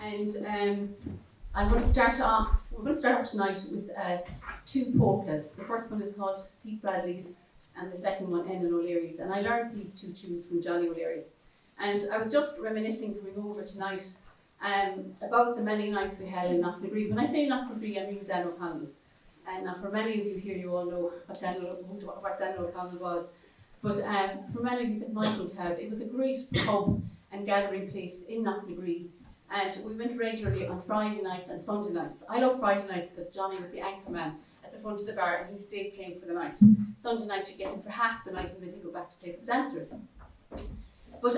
And we're going to start off tonight with two polkas. The first one is called Pete Bradley's, and the second one Ellen O'Leary's. And I learned these two tunes from Johnny O'Leary. And I was just reminiscing coming over tonight about the many nights we had in Knocknagree. When I say Knocknagree, I mean Dan O'Connell's. And for many of you here, you all know what Dan O'Connell was. But for many of you that mightn't have, it was a great pub and gathering place in Knocknagree. And we went regularly on Friday nights and Sunday nights. I love Friday nights because Johnny was the anchor man at the front of the bar and he stayed playing for the night. Sunday night you get him for half the night and then he'd go back to play for the dancers. But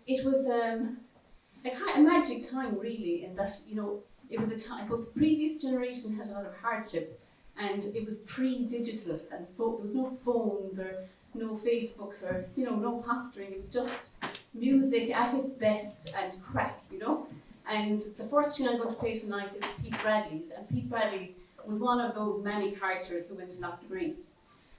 it was a kind of magic time really, in that, you know, it was a time, the previous generation had a lot of hardship and it was pre-digital and there was no phones or no Facebooks or, you know, no posturing. It was just music at its best and crack, you know. And the first tune I'm going to play tonight is Pete Bradley's, and Pete Bradley was one of those many characters who went to Knocknagree.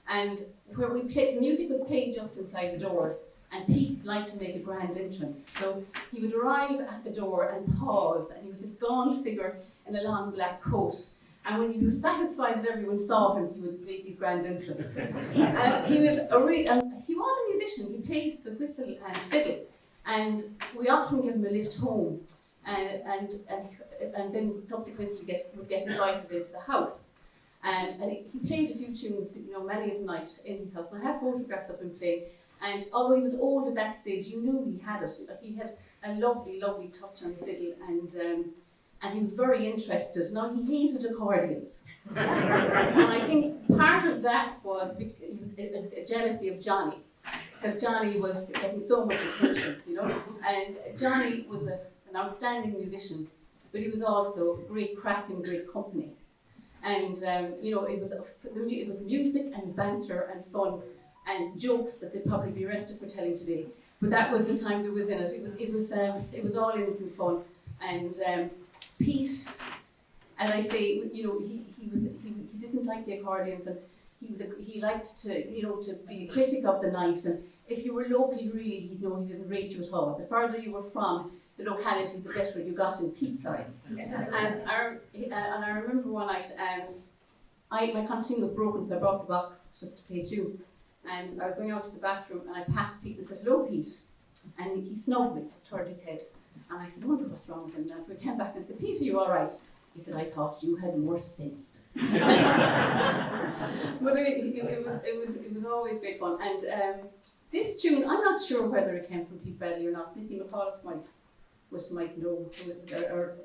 And where we played, music was played just inside the door, and Pete liked to make a grand entrance. So he would arrive at the door and pause, and he was a gaunt figure in a long black coat. And when he was satisfied that everyone saw him, he would make his grand entrance. He was a musician. He played the whistle and fiddle, and we often give him a lift home, and then subsequently would get invited into the house. And he played a few tunes, you know, many a night in his house. And I have photographs of him playing. And although he was old at that stage, you knew he had it. He had a lovely, lovely touch on the fiddle, and he was very interested. Now, he hated accordions. And I think part of that was a jealousy of Johnny, because Johnny was getting so much attention, you know. And Johnny was an outstanding musician, but he was also great crack and great company. And, you know, it was music and banter and fun and jokes that they'd probably be arrested for telling today. But that was the time that was in it. It was all innocent fun. And Pete, as I say, you know, he didn't like the accordions, and he liked to, you know, to be a critic of the night. And if you were local, really, he'd know he didn't rate you at all. The further you were from the locality, the better you got in Pete's eyes. And I remember one night, my concertina was broken, so I brought the box just to play a tune. And I was going out to the bathroom, and I passed Pete and said, "Hello, Pete." And he snubbed me, just turned his head. And I said, "I wonder what's wrong with him now." So we came back and said, "Pete, are you all right?" He said, "I thought you had more sense." But it was always great fun. And this tune, I'm not sure whether it came from Pete Bradley or not. Nicky McAuliffe might know, or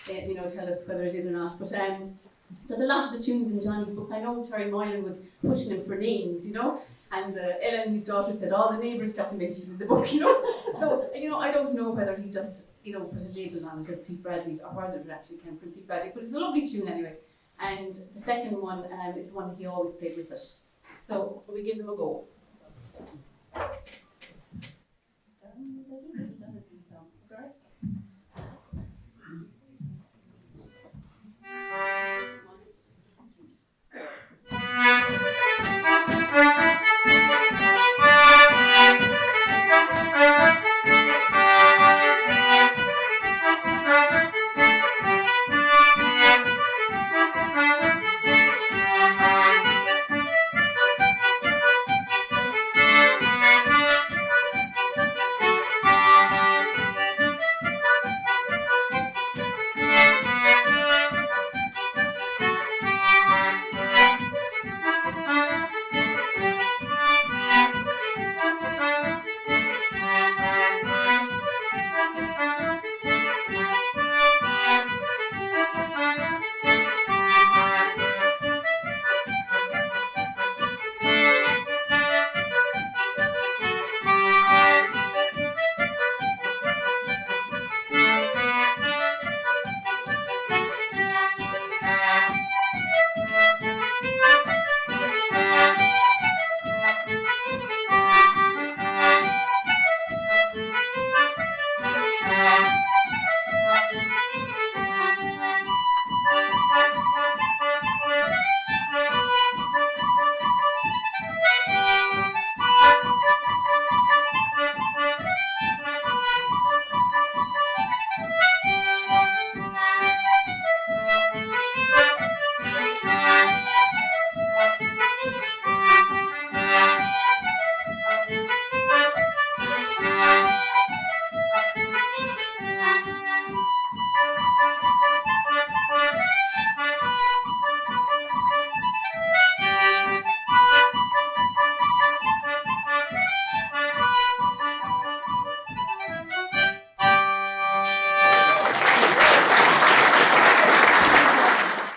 you know, tell us whether it is or not. But there's a lot of the tunes in Johnny's book. I know Terry Moylan was pushing him for names, you know. And Ellen, his daughter, said all the neighbours got to mention in the book, you know. So, you know, I don't know whether he just, you know, put a label on it as Pete Bradley's or whether it actually came from Pete Bradley. But it's a lovely tune anyway. And the second one is the one that he always played with us. So we give them a go.